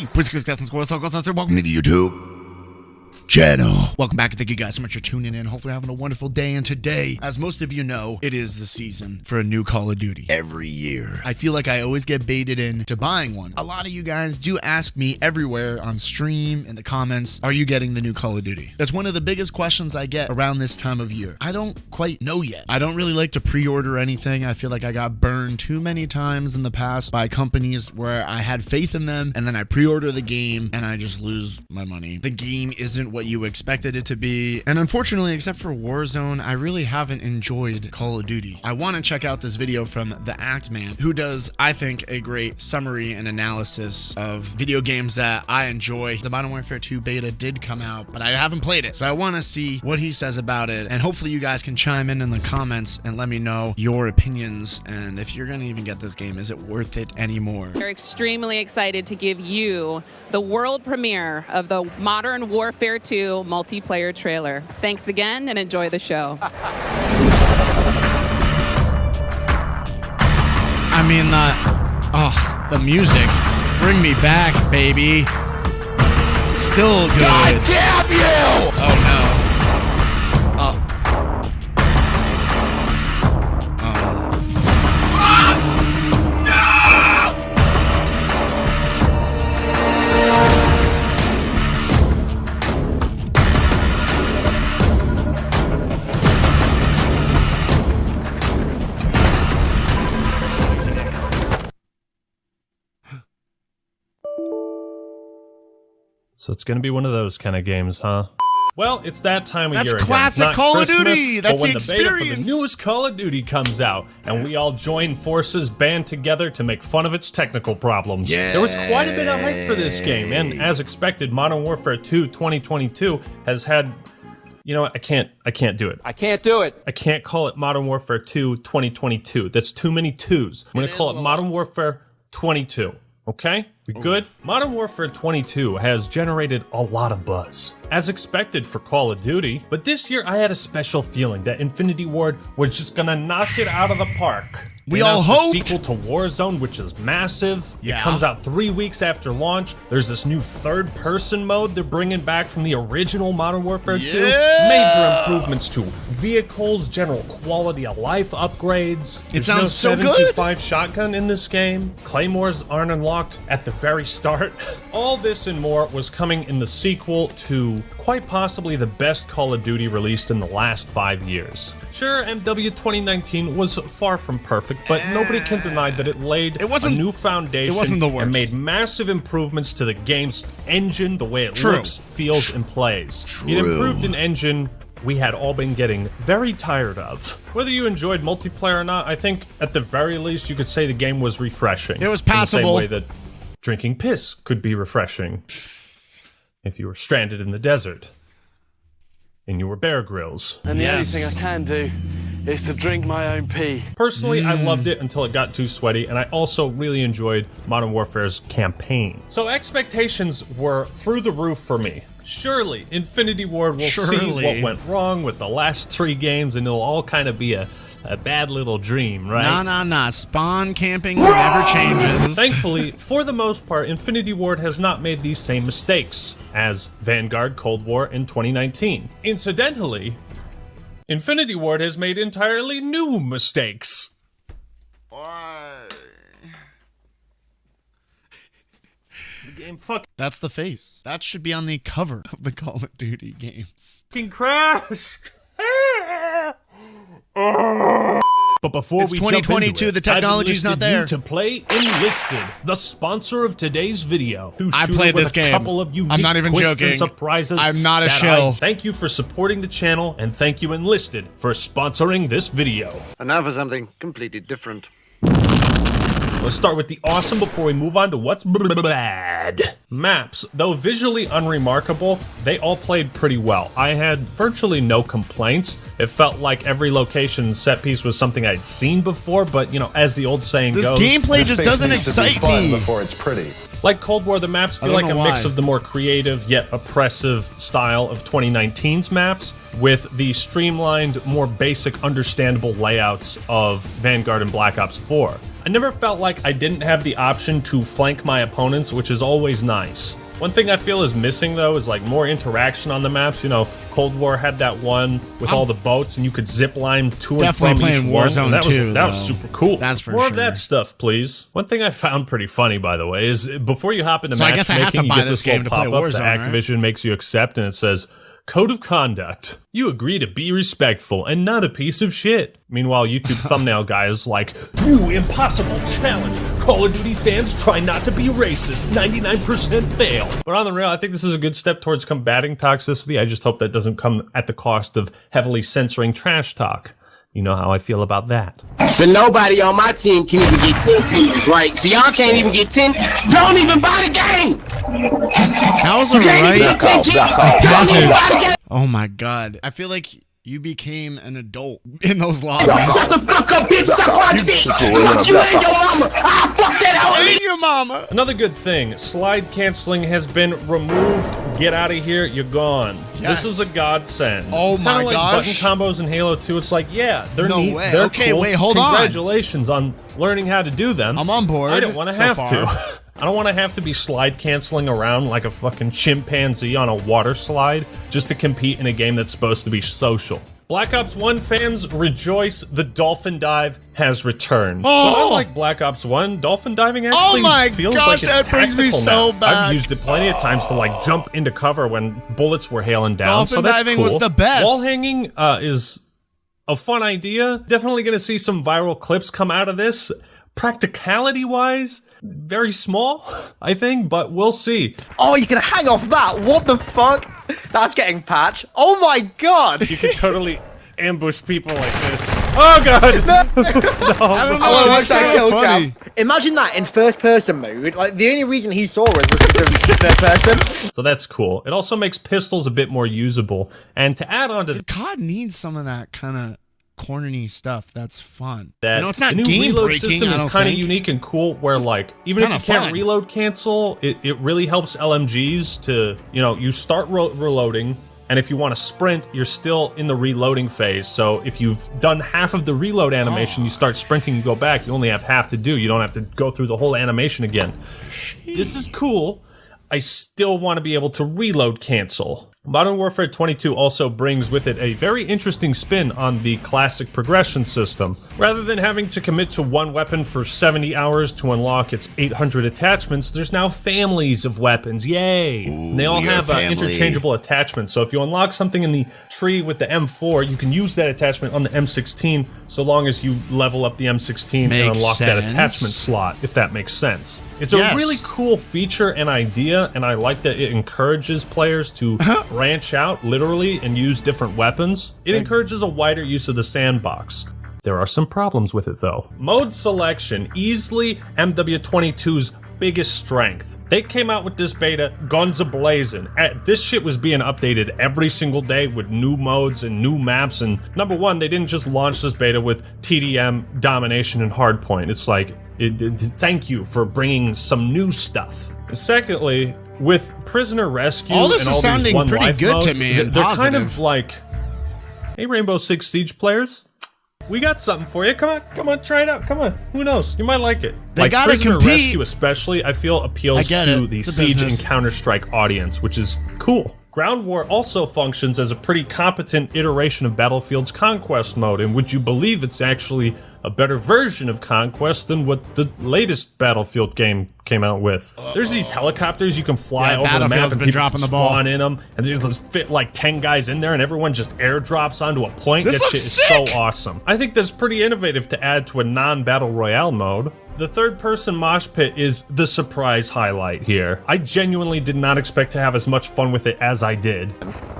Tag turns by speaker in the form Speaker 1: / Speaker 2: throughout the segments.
Speaker 1: Howdy, welcome to the YouTube channel. Welcome back, and thank you guys so much for tuning in. Hopefully you're having a wonderful day, and today, as most of you know, it is the season for a new Call of Duty. Every year, I feel like I always get baited into buying one. A lot of you guys do ask me everywhere on stream, in the comments, are you getting the new Call of Duty? That's one of the biggest questions I get around this time of year. I don't quite know yet. I don't really like to pre-order anything. I feel like I got burned too many times in the past by companies where I had faith in them, and then I pre-order the game, and I just lose my money. The game isn't what you expected it to be, and unfortunately, except for Warzone, I really haven't enjoyed Call of Duty. I want to check out this video from the ActMan, who does, I think, a great summary and analysis of video games that I enjoy. The Modern Warfare 2 beta did come out, but I haven't played it, so I want to see what he says about it, and hopefully you guys can chime in the comments and let me know your opinions, and if you're gonna even get this game, is it worth it anymore?
Speaker 2: We're extremely excited to give you the world premiere of the Modern Warfare 2 multiplayer trailer. Thanks again and enjoy the show.
Speaker 1: I mean, the music. Bring me back, baby. Still good. God damn you! Oh no.
Speaker 3: So it's going to be one of those kind of games, huh? Well, it's that time of year again.
Speaker 1: That's classic Call of Duty. That's the experience.
Speaker 3: But when the beta for the newest Call of Duty comes out, and we all join forces, band together to make fun of its technical problems.
Speaker 1: Yay.
Speaker 3: There was quite a bit of hype for this game, and as expected, Modern Warfare 2 2022 has had... You know what? I can't do it.
Speaker 4: I can't do it.
Speaker 3: I can't call it Modern Warfare 2 2022. That's too many twos. I'm going to call it Modern Warfare 22. Okay? We good? Modern Warfare 22 has generated a lot of buzz, as expected for Call of Duty, but this year I had a special feeling that Infinity Ward was just gonna knock it out of the park.
Speaker 1: We all hoped.
Speaker 3: The sequel to Warzone, which is massive.
Speaker 1: Yeah.
Speaker 3: It comes out 3 weeks after launch. There's this new third-person mode they're bringing back from the original Modern Warfare 2. Major improvements to vehicles, general quality of life upgrades.
Speaker 1: It sounds so good.
Speaker 3: There's no 7.25 shotgun in this game. Claymores aren't unlocked at the very start. All this and more was coming in the sequel to quite possibly the best Call of Duty released in the last 5 years. Sure, MW 2019 was far from perfect, but nobody can deny that it laid a new foundation.
Speaker 1: It wasn't the worst.
Speaker 3: And made massive improvements to the game's engine, the way it looks, feels, and plays. It improved an engine we had all been getting very tired of. Whether you enjoyed multiplayer or not, I think at the very least you could say the game was refreshing.
Speaker 1: It was passable.
Speaker 3: In the same way that drinking piss could be refreshing if you were stranded in the desert and you were Bear Grylls.
Speaker 4: And the only thing I can do is to drink my own pee.
Speaker 3: Personally, I loved it until it got too sweaty, and I also really enjoyed Modern Warfare's campaign. So expectations were through the roof for me. Surely, Infinity Ward will see what went wrong with the last 3 games, and it'll all kind of be a bad little dream, right?
Speaker 1: Nah. Spawn camping never changes.
Speaker 3: Thankfully, for the most part, Infinity Ward has not made these same mistakes as Vanguard Cold War in 2019. Incidentally, Infinity Ward has made entirely new mistakes.
Speaker 1: Why?
Speaker 3: The game fucking
Speaker 1: That's the face. That should be on the cover of the Call of Duty games.
Speaker 3: crashed. But before
Speaker 1: It's
Speaker 3: we
Speaker 1: 2022,
Speaker 3: jump into it,
Speaker 1: the technology's
Speaker 3: I've
Speaker 1: not there.
Speaker 3: You to play Enlisted, the sponsor of today's video.
Speaker 1: I played this game.
Speaker 3: A couple of unique
Speaker 1: I'm not even
Speaker 3: twists
Speaker 1: joking.
Speaker 3: and surprises.
Speaker 1: I'm not a
Speaker 3: that
Speaker 1: shill.
Speaker 3: Thank you for supporting the channel, and thank you Enlisted for sponsoring this video.
Speaker 5: And now for something completely different.
Speaker 3: Let's start with the awesome before we move on to what's bad. Maps, though visually unremarkable, they all played pretty well. I had virtually no complaints. It felt like every location set piece was something I'd seen before, but you know, as the old saying
Speaker 1: this
Speaker 3: goes,
Speaker 1: gameplay just doesn't excite me.
Speaker 6: Before it's pretty.
Speaker 3: Like Cold War, the maps feel like a mix of the more creative yet oppressive style of 2019's maps with the streamlined, more basic, understandable layouts of Vanguard and Black Ops 4. I never felt like I didn't have the option to flank my opponents, which is always nice. One thing I feel is missing, though, is like more interaction on the maps. You know, Cold War had that one with all the boats, and you could zip line to and from each one. That was super cool.
Speaker 1: That's for
Speaker 3: more
Speaker 1: sure.
Speaker 3: of that stuff, please. One thing I found pretty funny, by the way, is before you hop into matchmaking, you get this little pop-up that Activision makes you accept, and it says, Code of Conduct. You agree to be respectful and not a piece of shit. Meanwhile, YouTube thumbnail guy is like, new impossible challenge. Call of Duty fans try not to be racist. 99% fail. But on the real, I think this is a good step towards combating toxicity. I just hope that doesn't come at the cost of heavily censoring trash talk. You know how I feel about that.
Speaker 6: So nobody on my team can even get 10 teams, right? So y'all can't even get 10. Don't even buy the game.
Speaker 1: That was a right. Oh my god. I feel like you became an adult in those lobbies.
Speaker 6: Shut the fuck up, bitch. Suck my dick. Fuck you and your mama. Ah, fuck that hoe.
Speaker 1: And your mama.
Speaker 3: Another good thing, slide canceling has been removed. Get out of here, you're gone.
Speaker 1: Yes.
Speaker 3: This is a godsend.
Speaker 1: Oh
Speaker 3: it's
Speaker 1: my
Speaker 3: like
Speaker 1: gosh.
Speaker 3: button combos in Halo 2. It's like, yeah, they're neat.
Speaker 1: Way.
Speaker 3: They're
Speaker 1: okay,
Speaker 3: cool.
Speaker 1: wait, hold on.
Speaker 3: Congratulations on learning how to do them.
Speaker 1: I'm on board.
Speaker 3: I don't want to have to. I don't want to have to be slide canceling around like a fucking chimpanzee on a water slide just to compete in a game that's supposed to be social. Black Ops 1 fans rejoice, the dolphin dive has returned.
Speaker 1: Oh.
Speaker 3: But unlike Black Ops 1, dolphin diving actually feels like it's tactical now. I've used it plenty of times to like jump into cover when bullets were hailing down,
Speaker 1: dolphin
Speaker 3: so that's
Speaker 1: diving
Speaker 3: cool.
Speaker 1: was the best.
Speaker 3: Wall hanging is a fun idea. Definitely gonna see some viral clips come out of this. Practicality-wise, very small, I think, but we'll see.
Speaker 7: Oh, you can hang off that? What the fuck? That's getting patched. Oh my god!
Speaker 3: You can totally ambush people like this. Oh god!
Speaker 1: I don't know.
Speaker 7: I
Speaker 1: That's
Speaker 7: that
Speaker 1: kind
Speaker 7: kill
Speaker 1: of funny.
Speaker 7: cam. Imagine that in first-person mode. Like, the only reason he saw us was because of third person.
Speaker 3: So that's cool. It also makes pistols a bit more usable. And to add on to
Speaker 1: COD needs some of that kind of corny stuff. That's fun.
Speaker 3: that,
Speaker 1: you know, it's not
Speaker 3: the new
Speaker 1: game
Speaker 3: reload
Speaker 1: breaking,
Speaker 3: system is kind of unique and cool, where like even if you can't
Speaker 1: fun.
Speaker 3: reload cancel, it really helps LMGs to, you know, you start reloading. And if you want to sprint, you're still in the reloading phase. So if you've done half of the reload animation, you start sprinting, you go back, you only have half to do. You don't have to go through the whole animation again. This is cool. I still want to be able to reload cancel. Modern Warfare 22 also brings with it a very interesting spin on the classic progression system. Rather than having to commit to one weapon for 70 hours to unlock its 800 attachments, there's now families of weapons. Yay! And they all have interchangeable attachments. So if you unlock something in the tree with the M4, you can use that attachment on the M16 so long as you level up the M16 and unlock that attachment slot, if that makes sense. It's a really cool feature and idea, and I like that it encourages players to branch out, literally, and use different weapons. It encourages a wider use of the sandbox. There are some problems with it, though. Mode selection, easily MW22's biggest strength. They came out with this beta, guns a-blazing. This shit was being updated every single day with new modes and new maps, and number one, they didn't just launch this beta with TDM, Domination, and Hardpoint. It's like, thank you for bringing some new stuff. Secondly, with Prisoner Rescue
Speaker 1: all this
Speaker 3: and
Speaker 1: is
Speaker 3: all
Speaker 1: sounding
Speaker 3: these one
Speaker 1: pretty
Speaker 3: life
Speaker 1: good
Speaker 3: modes,
Speaker 1: to me.
Speaker 3: they're kind of like, hey, Rainbow Six Siege players, we got something for you. Come on, try it out. Come on, who knows? You might like it.
Speaker 1: They
Speaker 3: like
Speaker 1: gotta
Speaker 3: Prisoner
Speaker 1: compete.
Speaker 3: Rescue, especially, I feel appeals to the Siege and Counter-Strike audience, which is cool. Ground War also functions as a pretty competent iteration of Battlefield's Conquest mode, and would you believe it's actually a better version of Conquest than what the latest Battlefield game came out with. There's these helicopters you can fly over the map and people spawn in them, and they just fit like 10 guys in there and everyone just airdrops onto a point. That shit is so awesome. I think that's pretty innovative to add to a non-Battle Royale mode. The third-person mosh pit is the surprise highlight here. I genuinely did not expect to have as much fun with it as I did.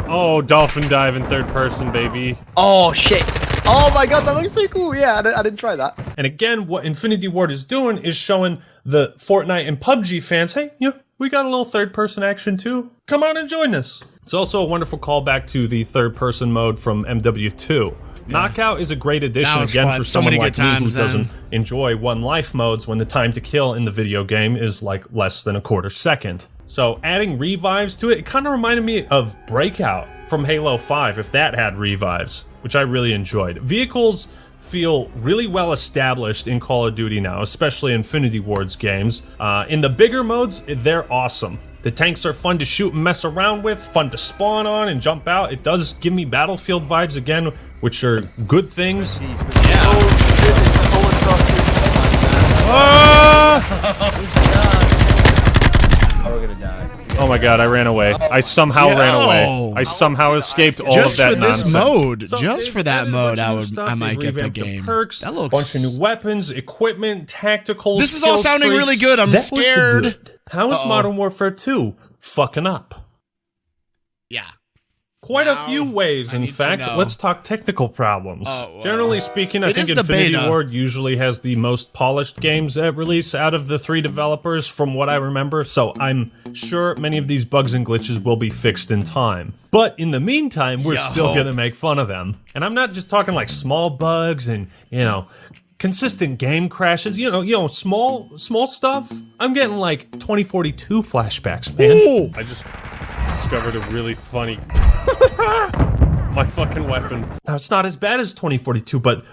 Speaker 8: Oh, dolphin dive in third person, baby.
Speaker 7: Oh, shit. Oh my god, that looks so cool. Yeah, I didn't try that.
Speaker 3: And again, what Infinity Ward is doing is showing the Fortnite and PUBG fans, hey, we got a little third-person action too. Come on and join us. It's also a wonderful callback to the third-person mode from MW2. Knockout is a great addition,
Speaker 1: That was
Speaker 3: again,
Speaker 1: fun.
Speaker 3: for
Speaker 1: So
Speaker 3: someone
Speaker 1: many
Speaker 3: like
Speaker 1: good
Speaker 3: me who
Speaker 1: times then.
Speaker 3: doesn't enjoy one life modes when the time to kill in the video game is like less than a quarter second. So adding revives to it, it kind of reminded me of Breakout from Halo 5, if that had revives, which I really enjoyed. Vehicles feel really well established in Call of Duty now, especially Infinity Ward's games. In the bigger modes, they're awesome. The tanks are fun to shoot and mess around with, fun to spawn on and jump out. It does give me Battlefield vibes again, which are good things.
Speaker 7: Oh, we're gonna die.
Speaker 8: Oh my god, I ran away. I somehow ran away. I somehow escaped all
Speaker 1: Just
Speaker 8: of that
Speaker 1: for this
Speaker 8: nonsense.
Speaker 1: mode,
Speaker 3: So
Speaker 1: just
Speaker 3: they've
Speaker 1: for that
Speaker 3: added a
Speaker 1: mode,
Speaker 3: bunch of new stuff.
Speaker 1: I might
Speaker 3: They've
Speaker 1: get the
Speaker 3: revamped
Speaker 1: game.
Speaker 3: Perks,
Speaker 1: That looks
Speaker 3: bunch of new weapons, equipment, tacticals.
Speaker 1: This is all
Speaker 3: skill
Speaker 1: sounding really
Speaker 3: streaks.
Speaker 1: good. I'm
Speaker 3: That was the
Speaker 1: scared.
Speaker 3: good. How is Modern Warfare 2 fucking up?
Speaker 1: Yeah.
Speaker 3: Quite
Speaker 1: Now,
Speaker 3: a few ways,
Speaker 1: I
Speaker 3: in
Speaker 1: need to
Speaker 3: fact.
Speaker 1: know.
Speaker 3: Let's talk technical problems.
Speaker 1: Oh,
Speaker 3: Generally speaking, I
Speaker 1: It
Speaker 3: think
Speaker 1: is the
Speaker 3: Infinity
Speaker 1: beta.
Speaker 3: Ward usually has the most polished games at release out of the 3 developers, from what I remember, so I'm sure many of these bugs and glitches will be fixed in time. But in the meantime, we're still gonna make fun of them. And I'm not just talking like small bugs and, you know, consistent game crashes, you know, small stuff. I'm getting like 2042 flashbacks, man.
Speaker 1: Ooh.
Speaker 8: I just discovered a really funny... My fucking weapon.
Speaker 3: Now, it's not as bad as 2042, but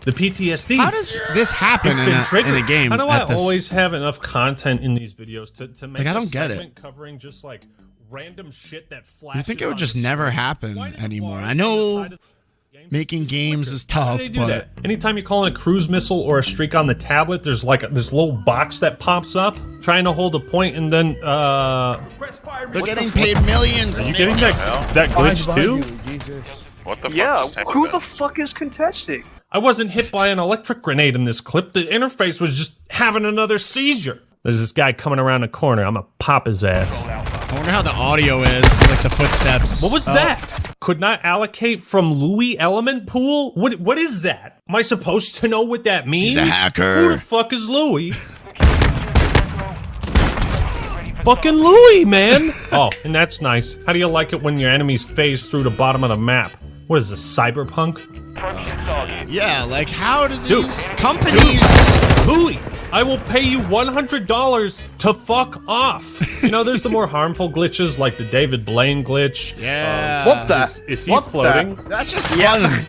Speaker 3: the PTSD.
Speaker 1: How does this happen
Speaker 3: It's
Speaker 1: in
Speaker 3: been
Speaker 1: a
Speaker 3: triggered.
Speaker 1: game?
Speaker 3: How do
Speaker 1: at
Speaker 3: I
Speaker 1: this-
Speaker 3: always have enough content in these videos to make
Speaker 1: Like, I
Speaker 3: a
Speaker 1: don't get it.
Speaker 3: segment covering just like random shit that flashes?
Speaker 1: You think it would
Speaker 3: on
Speaker 1: just
Speaker 3: the
Speaker 1: never
Speaker 3: screen?
Speaker 1: happen
Speaker 3: Why do the
Speaker 1: anymore?
Speaker 3: bars
Speaker 1: I
Speaker 3: on the
Speaker 1: know
Speaker 3: side of the game
Speaker 1: making
Speaker 3: just
Speaker 1: games
Speaker 3: flicker?
Speaker 1: is
Speaker 3: Why do
Speaker 1: tough,
Speaker 3: they do
Speaker 1: but
Speaker 3: that? Anytime you call in a cruise missile or a streak on the tablet, there's like this little box that pops up trying to hold a point, and then
Speaker 1: they're getting paid millions.
Speaker 8: Are you getting that glitch too?
Speaker 9: What the fuck
Speaker 10: Yeah,
Speaker 9: just happened
Speaker 10: who
Speaker 9: then?
Speaker 10: the fuck is contesting?
Speaker 3: I wasn't hit by an electric grenade in this clip. The interface was just having another seizure. There's this guy coming around the corner. I'm gonna pop his ass.
Speaker 1: I wonder how the audio is, like the footsteps.
Speaker 3: What was that? Could not allocate from Louis element pool? What is that? Am I supposed to know what that means?
Speaker 1: He's a hacker.
Speaker 3: Who the fuck is Louis? Fucking Louis, man! Oh, and that's nice. How do you like it when your enemies phase through the bottom of the map? What is this, cyberpunk?
Speaker 1: Yeah, like how do
Speaker 3: Dude.
Speaker 1: these companies?
Speaker 3: Louis, I will pay you $100 to fuck off. You know, there's the more harmful glitches like the David Blaine glitch.
Speaker 1: Yeah.
Speaker 7: What the?
Speaker 8: Is he
Speaker 7: What
Speaker 8: floating?
Speaker 1: That's just
Speaker 7: Yeah.
Speaker 1: fun.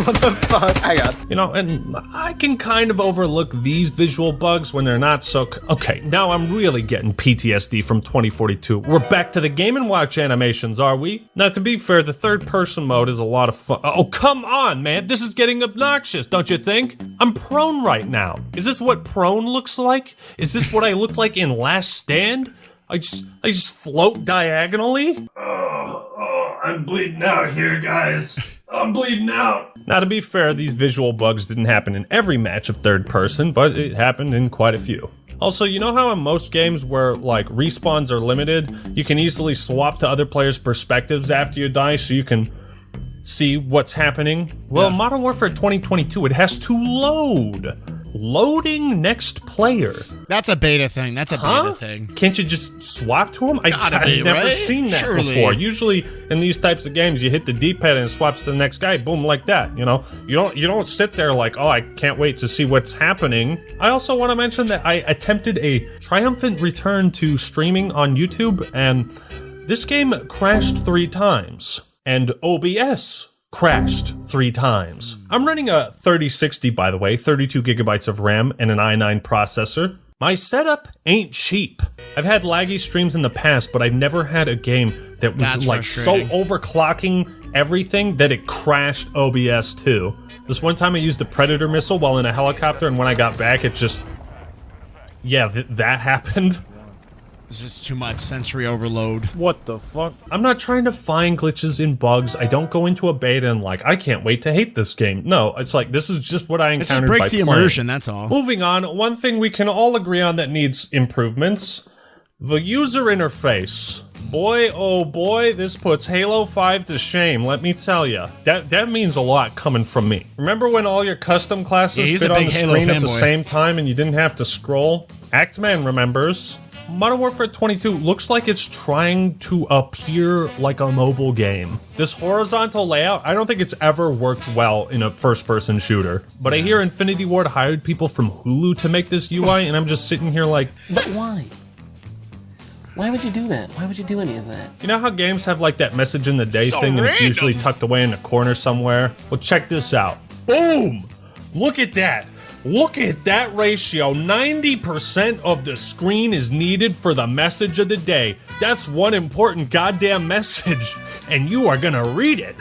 Speaker 7: What the fuck? Hang on.
Speaker 3: You know, and I can kind of overlook these visual bugs when they're not so... Okay, now I'm really getting PTSD from 2042. We're back to the Game & Watch animations, are we? Now, to be fair, the third-person mode is a lot of fun. Oh, come on, man. This is getting obnoxious, don't you think? I'm prone right now. Is this what prone looks like? Is this what I look like in Last Stand? I just float diagonally? Oh, I'm bleeding out here, guys. I'm bleeding out. Now, to be fair, these visual bugs didn't happen in every match of third person, but it happened in quite a few. Also, you know how in most games where, like, respawns are limited, you can easily swap to other players' perspectives after you die so you can see what's happening? Well, Modern Warfare 2022, it has to load. Loading next player.
Speaker 1: That's a beta thing. That's a beta thing.
Speaker 3: Can't you just swap to him?
Speaker 1: Gotta
Speaker 3: I've
Speaker 1: be,
Speaker 3: never
Speaker 1: right?
Speaker 3: seen that
Speaker 1: Surely.
Speaker 3: before. Usually in these types of games, you hit the D-pad and it swaps to the next guy, boom, like that. You know, you don't sit there like, oh, I can't wait to see what's happening. I also want to mention that I attempted a triumphant return to streaming on YouTube, and this game crashed 3 times, and OBS crashed 3 times. I'm running a 3060, by the way, 32 gigabytes of RAM and an i9 processor. My setup ain't cheap. I've had laggy streams in the past, but I've never had a game that was
Speaker 1: That's
Speaker 3: like so
Speaker 1: frustrating.
Speaker 3: overclocking everything that it crashed OBS too. This one time I used a Predator missile while in a helicopter, and when I got back, it just... Yeah, that happened.
Speaker 1: This is too much sensory overload.
Speaker 8: What the fuck?
Speaker 3: I'm not trying to find glitches in bugs. I don't go into a beta and like, I can't wait to hate this game. No, it's like, this is just what I
Speaker 1: It
Speaker 3: encountered
Speaker 1: just breaks
Speaker 3: by
Speaker 1: the
Speaker 3: playing.
Speaker 1: immersion, that's all.
Speaker 3: Moving on, one thing we can all agree on that needs improvements. The user interface. Boy, oh boy, this puts Halo 5 to shame, let me tell ya. That means a lot coming from me. Remember when all your custom classes
Speaker 1: Yeah, he's
Speaker 3: fit
Speaker 1: a
Speaker 3: on
Speaker 1: big
Speaker 3: the
Speaker 1: Halo
Speaker 3: screen at the
Speaker 1: fanboy.
Speaker 3: same time and you didn't have to scroll? ActMan remembers. Modern Warfare 22 looks like it's trying to appear like a mobile game. This horizontal layout, I don't think it's ever worked well in a first-person shooter. But I hear Infinity Ward hired people from Hulu to make this UI, and I'm just sitting here like...
Speaker 9: But why? Why would you do that? Why would you do any of that?
Speaker 3: You know how games have like that message in the day thing and it's usually tucked away in a corner somewhere? Well, check this out. Boom! Look at that. Look at that ratio. 90% of the screen is needed for the message of the day. That's one important goddamn message, and you are gonna read it.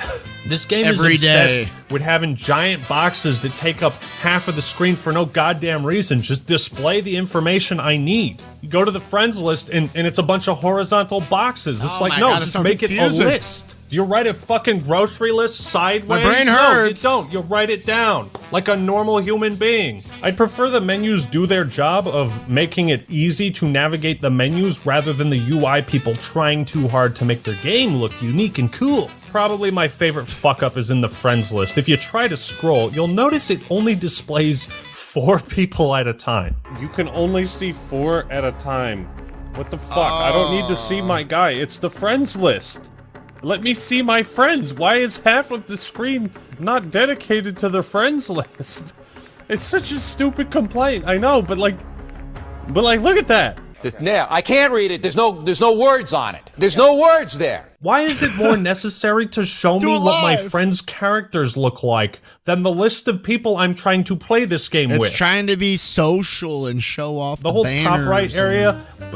Speaker 3: This game is obsessed with having giant boxes that take up half of the screen for no goddamn reason. Just display the information I need. You go to the friends list and it's a bunch of horizontal boxes. It's like, no, just make it a list. Do you write a fucking grocery list sideways?
Speaker 1: My brain hurts.
Speaker 3: No, you don't. You write it down like a normal human being. I'd prefer the menus do their job of making it easy to navigate the menus rather than the UI people trying too hard to make their game look unique and cool. Probably my favorite fuck up is in the friends list. If you try to scroll, you'll notice it only displays 4 people at a time.
Speaker 8: You can only see 4 at a time. What the fuck? I don't need to see my guy. It's the friends list. Let me see my friends. Why is half of the screen not dedicated to the friends list? It's such a stupid complaint. I know, but like, look at that.
Speaker 10: No, I can't read it. There's no words on it. There's no words there.
Speaker 3: Why is it more necessary to show me what my friends' characters look like than the list of people I'm trying to play this game with?
Speaker 1: It's trying to be social and show off
Speaker 3: the whole top right area.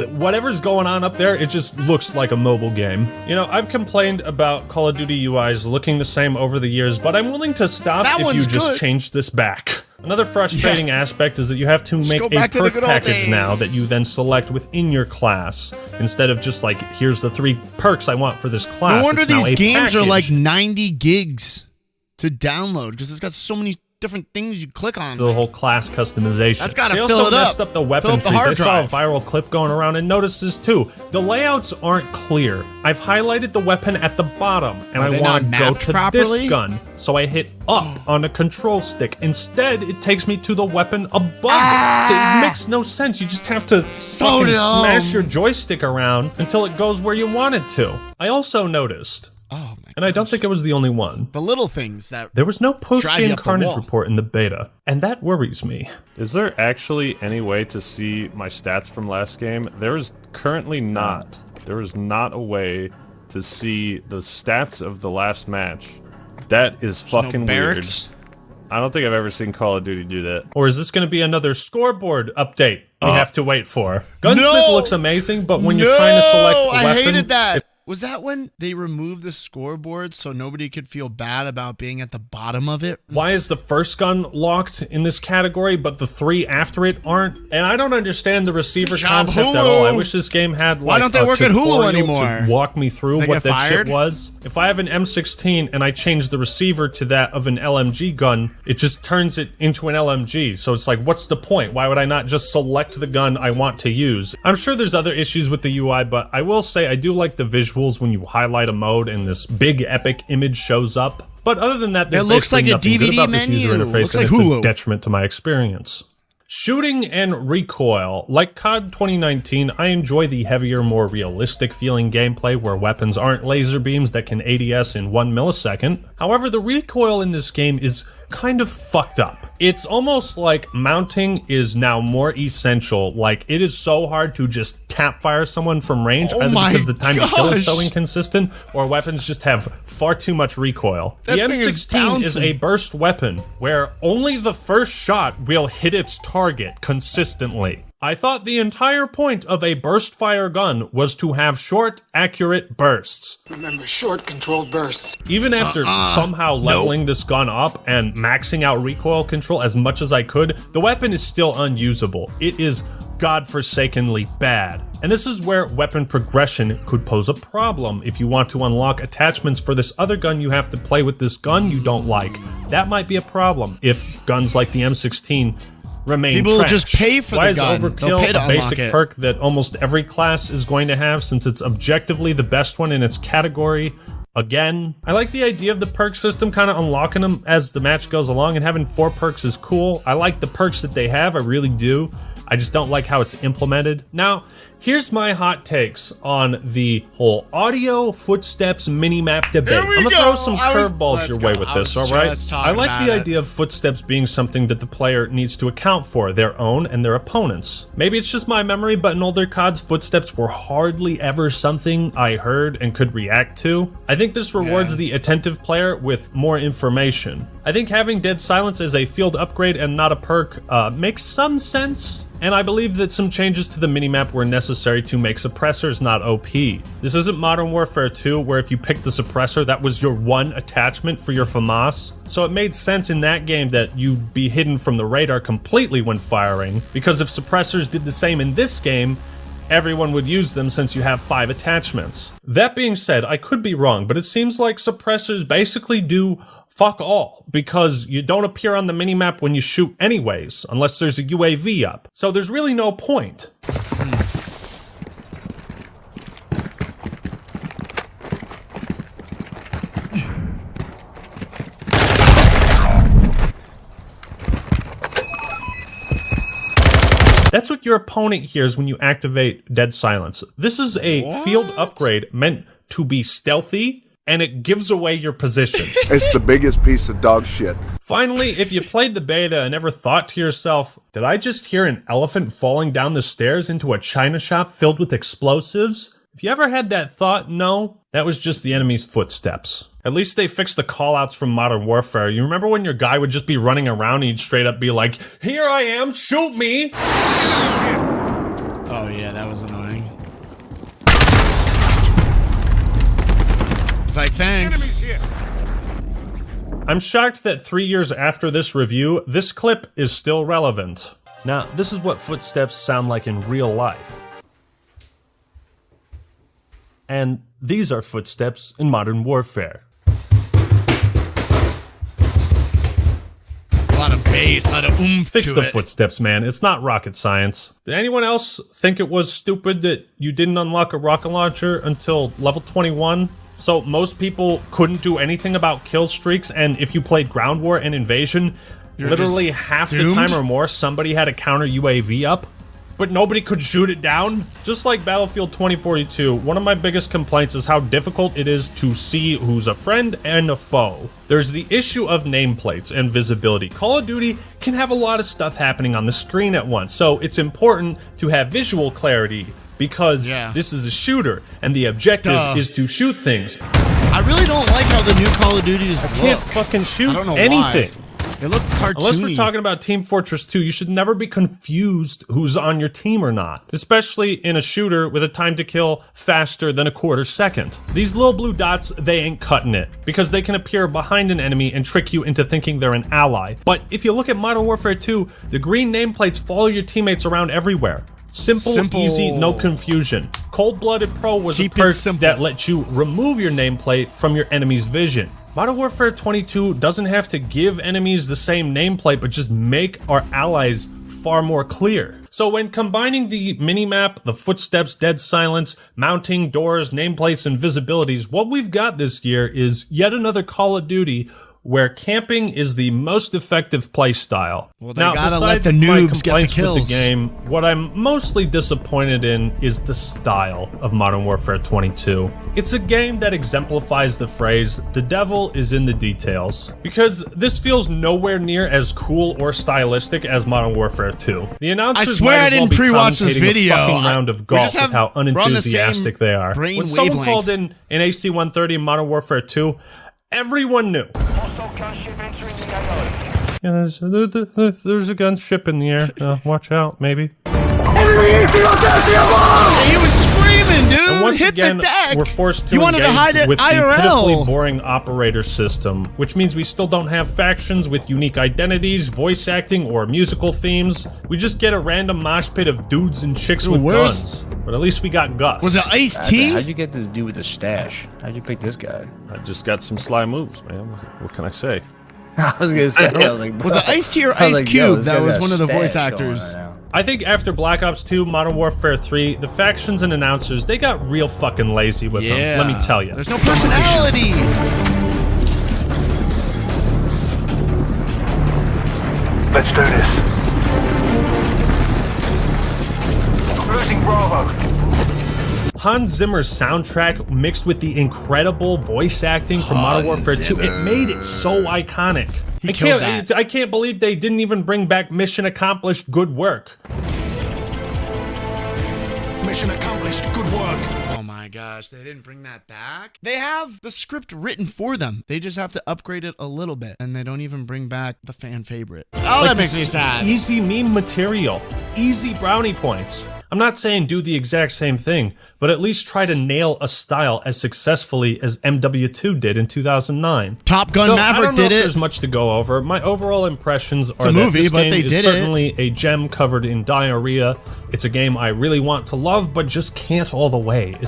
Speaker 3: Whatever's going on up there, it just looks like a mobile game. You know, I've complained about Call of Duty UIs looking the same over the years, but I'm willing to stop if you just change this back. Another frustrating aspect is that you have to make a perk package now that you then select within your class, instead of just like, here's the 3 perks I want for this class.
Speaker 1: No wonder
Speaker 3: it's now
Speaker 1: these games
Speaker 3: package.
Speaker 1: are like 90 gigs to download, because it's got so many different things you click on.
Speaker 3: The whole class customization.
Speaker 1: That's gotta
Speaker 3: fill
Speaker 1: it up.
Speaker 3: They also messed up the weapon trees. I saw a viral clip going around and noticed this too. The layouts aren't clear. I've highlighted the weapon at the bottom, and I want to go to this gun, so I hit up on the control stick. Instead, it takes me to the weapon above it. So it makes no sense. You just have to fucking smash your joystick around until it goes where you want it to. I also noticed, and I don't think it was the only one,
Speaker 1: the little things that
Speaker 3: there was no post-game carnage report in the beta, and that worries me.
Speaker 8: Is there actually any way to see my stats from last game? There is currently not. There is not a way to see the stats of the last match. That is fucking weird. I don't think I've ever seen Call of Duty do that.
Speaker 3: Or is this going to be another scoreboard update we have to wait for? Gunsmith looks amazing, but when you're trying to select a weapon...
Speaker 1: I hated that. Was that when they removed the scoreboard so nobody could feel bad about being at the bottom of it?
Speaker 3: Why is the first gun locked in this category, but the 3 after it aren't? And I don't understand the receiver concept at all. I wish this game had like
Speaker 1: Why don't they work at Hulu anymore?
Speaker 3: To walk me through what that shit was. If I have an M16 and I change the receiver to that of an LMG gun, it just turns it into an LMG. So it's like, what's the point? Why would I not just select the gun I want to use? I'm sure there's other issues with the UI, but I will say I do like the visuals when you highlight a mode and this big epic image shows up. But other than that, there's basically nothing good about this user interface, and it's a detriment to my experience. Shooting and recoil. Like COD 2019, I enjoy the heavier, more realistic feeling gameplay where weapons aren't laser beams that can ADS in 1 millisecond. However, the recoil in this game is kind of fucked up. It's almost like mounting is now more essential. Like, it is so hard to just tap fire someone from range, either because the time to kill is so inconsistent, or weapons just have far too much recoil. The M16 is a burst weapon where only the first shot will hit its target consistently. I thought the entire point of a burst fire gun was to have short, accurate bursts.
Speaker 10: Remember, short, controlled bursts.
Speaker 3: Even after somehow leveling this gun up and maxing out recoil control as much as I could, the weapon is still unusable. It is godforsakenly bad. And this is where weapon progression could pose a problem. If you want to unlock attachments for this other gun, you have to play with this gun you don't like. That might be a problem if guns like the M16 remain
Speaker 1: People
Speaker 3: trash.
Speaker 1: just pay for
Speaker 3: Why
Speaker 1: the gun.
Speaker 3: is Overkill a basic perk that almost every class is going to have, since it's objectively the best one in its category? Again, I like the idea of the perk system kind of unlocking them as the match goes along, and having 4 perks is cool. I like the perks that they have, I really do. I just don't like how it's implemented. Now, here's my hot takes on the whole audio footsteps minimap debate. I'm gonna throw some curveballs your way with this, alright? I like the idea of footsteps being something that the player needs to account for, their own and their opponents. Maybe it's just my memory, but in older CODs, footsteps were hardly ever something I heard and could react to. I think this rewards the attentive player with more information. I think having dead silence as a field upgrade and not a perk makes some sense, and I believe that some changes to the minimap were necessary to make suppressors not OP. This isn't Modern Warfare 2, where if you picked the suppressor, that was your one attachment for your FAMAS. So it made sense in that game that you'd be hidden from the radar completely when firing, because if suppressors did the same in this game, everyone would use them since you have 5 attachments. That being said, I could be wrong, but it seems like suppressors basically do fuck all, because you don't appear on the minimap when you shoot anyways, unless there's a UAV up. So there's really no point. That's what your opponent hears when you activate Dead Silence. This is a field upgrade meant to be stealthy, and it gives away your position.
Speaker 11: It's the biggest piece of dog shit.
Speaker 3: Finally, if you played the beta and ever thought to yourself, did I just hear an elephant falling down the stairs into a china shop filled with explosives? If you ever had that thought, no, that was just the enemy's footsteps. At least they fixed the callouts from Modern Warfare. You remember when your guy would just be running around and he'd straight up be like, "Here I am, shoot me!"
Speaker 1: Oh yeah, that was annoying. It's like, thanks.
Speaker 3: I'm shocked that 3 years after this review, this clip is still relevant. Now, this is what footsteps sound like in real life. And these are footsteps in Modern Warfare.
Speaker 1: A lot of bass, a lot of oomph
Speaker 3: Fix
Speaker 1: to
Speaker 3: the
Speaker 1: it.
Speaker 3: footsteps, man. It's not rocket science. Did anyone else think it was stupid that you didn't unlock a rocket launcher until level 21? So most people couldn't do anything about kill streaks, and if you played Ground War and Invasion, literally half the time or more, somebody had a counter UAV up, but nobody could shoot it down? Just like Battlefield 2042, one of my biggest complaints is how difficult it is to see who's a friend and a foe. There's the issue of nameplates and visibility. Call of Duty can have a lot of stuff happening on the screen at once, so it's important to have visual clarity, because this is a shooter, and the objective is to shoot things.
Speaker 1: I really don't like how the new Call of Duty is.
Speaker 3: I can't fucking shoot anything.
Speaker 1: They look cartoony.
Speaker 3: Unless we're talking about Team Fortress 2, you should never be confused who's on your team or not. Especially in a shooter with a time to kill faster than a quarter second. These little blue dots, they ain't cutting it, because they can appear behind an enemy and trick you into thinking they're an ally. But if you look at Modern Warfare 2, the green nameplates follow your teammates around everywhere. Simple, easy, no confusion. Cold-Blooded Pro was a perk that lets you remove your nameplate from your enemy's vision. Modern Warfare 22 doesn't have to give enemies the same nameplate, but just make our allies far more clear. So when combining the minimap, the footsteps, dead silence, mounting, doors, nameplates, and visibilities, what we've got this year is yet another Call of Duty where camping is the most effective play style.
Speaker 1: Well, they
Speaker 3: now,
Speaker 1: gotta
Speaker 3: besides
Speaker 1: let the
Speaker 3: my
Speaker 1: noobs get the
Speaker 3: complaints with
Speaker 1: kills.
Speaker 3: the game, what I'm mostly disappointed in is the style of Modern Warfare 22. It's a game that exemplifies the phrase, "the devil is in the details," because this feels nowhere near as cool or stylistic as Modern Warfare 2. The announcers
Speaker 1: swear
Speaker 3: might
Speaker 1: I
Speaker 3: as well
Speaker 1: didn't
Speaker 3: be
Speaker 1: pre-watch this
Speaker 3: commentating
Speaker 1: video.
Speaker 3: a fucking round of golf with how
Speaker 1: we're on the
Speaker 3: unenthusiastic
Speaker 1: same
Speaker 3: they are.
Speaker 1: brain
Speaker 3: When someone
Speaker 1: wavelength.
Speaker 3: called in an AC-130 in Modern Warfare 2, everyone knew. Yeah, there's a gunship in the air. Watch out, maybe.
Speaker 1: He was screaming, dude.
Speaker 3: And once
Speaker 1: Hit
Speaker 3: again,
Speaker 1: the deck.
Speaker 3: we're forced to
Speaker 1: You wanted to hide
Speaker 3: engage
Speaker 1: it
Speaker 3: with the
Speaker 1: IRL.
Speaker 3: pitifully boring operator system, which means we still don't have factions with unique identities, voice acting, or musical themes. We just get a random mosh pit of dudes and chicks with guns. But at least we got Gus.
Speaker 1: Was it Ice-T?
Speaker 12: How'd you get this dude with the stash? How'd you pick this guy?
Speaker 8: I just got some sly moves, man. What can I say?
Speaker 12: I was gonna say, I was like,
Speaker 1: Was it Ice-T or
Speaker 12: I was
Speaker 1: Ice
Speaker 12: like, yo,
Speaker 1: Cube?
Speaker 12: this
Speaker 1: That
Speaker 12: guy's
Speaker 1: was
Speaker 12: got
Speaker 1: one of the
Speaker 12: stash
Speaker 1: voice
Speaker 12: going
Speaker 1: actors.
Speaker 12: right now.
Speaker 3: I think after Black Ops 2, Modern Warfare 3, the factions and announcers, they got real fucking lazy with them, let me tell you.
Speaker 1: There's no personality.
Speaker 4: Let's do this.
Speaker 13: Losing Bravo.
Speaker 3: Hans Zimmer's soundtrack mixed with the incredible voice acting from Modern Warfare 2, it made it so iconic. I can't believe they didn't even bring back Mission Accomplished, Good Work.
Speaker 13: Mission accomplished. Good work.
Speaker 1: Oh my gosh, they didn't bring that back? They have the script written for them. They just have to upgrade it a little bit, and they don't even bring back the fan favorite. Oh, that makes me sad.
Speaker 3: Easy meme material. Easy brownie points. I'm not saying do the exact same thing, but at least try to nail a style as successfully as MW2 did in 2009.
Speaker 1: Top Gun Maverick
Speaker 3: I don't know
Speaker 1: did
Speaker 3: if
Speaker 1: it.
Speaker 3: There's much to go over. My overall impressions are that
Speaker 1: movie,
Speaker 3: this
Speaker 1: but
Speaker 3: game
Speaker 1: they
Speaker 3: is
Speaker 1: did
Speaker 3: certainly a gem covered in diarrhea. It's a game I really want to love, but just can't all the way.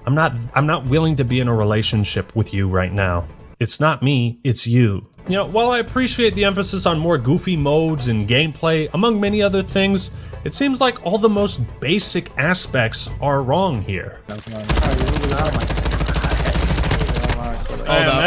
Speaker 3: I'm not willing to be in a relationship with you right now. It's not me, it's you. You know, while I appreciate the emphasis on more goofy modes and gameplay, among many other things, it seems like all the most basic aspects are wrong here. That's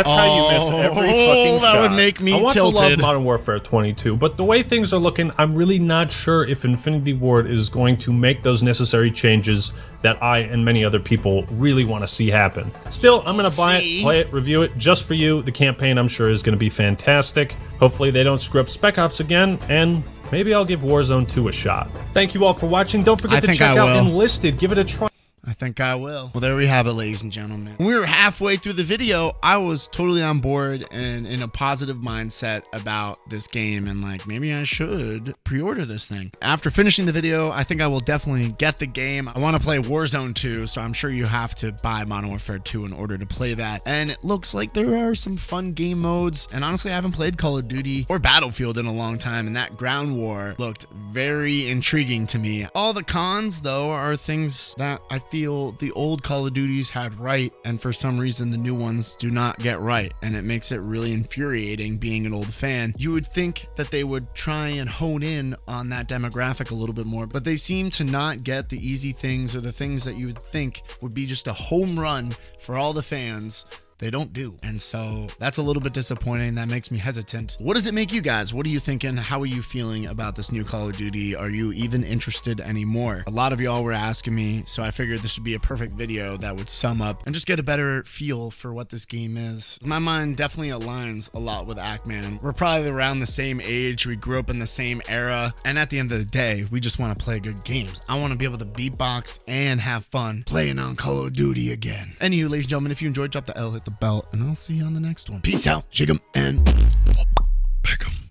Speaker 3: how you miss every fucking shot.
Speaker 1: That would make me
Speaker 3: I want
Speaker 1: tilted.
Speaker 3: to love Modern Warfare 22, but the way things are looking, I'm really not sure if Infinity Ward is going to make those necessary changes that I and many other people really want to see happen. Still, I'm going to buy it, play it, review it just for you. The campaign, I'm sure, is going to be fantastic. Hopefully they don't screw up Spec Ops again, and maybe I'll give Warzone 2 a shot. Thank you all for watching. Don't forget to check out Enlisted. Give it a try.
Speaker 1: I think I will. Well, there we have it, ladies and gentlemen. When we were halfway through the video, I was totally on board and in a positive mindset about this game, and like, maybe I should pre-order this thing. After finishing the video, I think I will definitely get the game. I want to play Warzone 2, so I'm sure you have to buy Modern Warfare 2 in order to play that. And it looks like there are some fun game modes. And honestly, I haven't played Call of Duty or Battlefield in a long time, and that ground war looked very intriguing to me. All the cons, though, are things that I feel the old Call of Duties had right, and for some reason the new ones do not get right, and it makes it really infuriating being an old fan. You would think that they would try and hone in on that demographic a little bit more, but they seem to not get the easy things or the things that you would think would be just a home run for all the fans. They don't do. And so that's a little bit disappointing. That makes me hesitant. What does it make you guys? What are you thinking? How are you feeling about this new Call of Duty? Are you even interested anymore? A lot of y'all were asking me, so I figured this would be a perfect video that would sum up and just get a better feel for what this game is. My mind definitely aligns a lot with ActMan. We're probably around the same age. We grew up in the same era. And at the end of the day, we just want to play good games. I want to be able to beatbox and have fun playing on Call of Duty again. Anywho, ladies and gentlemen, if you enjoyed, drop the L, hit the bell, and I'll see you on the next one. Peace out, shake 'em and pick 'em.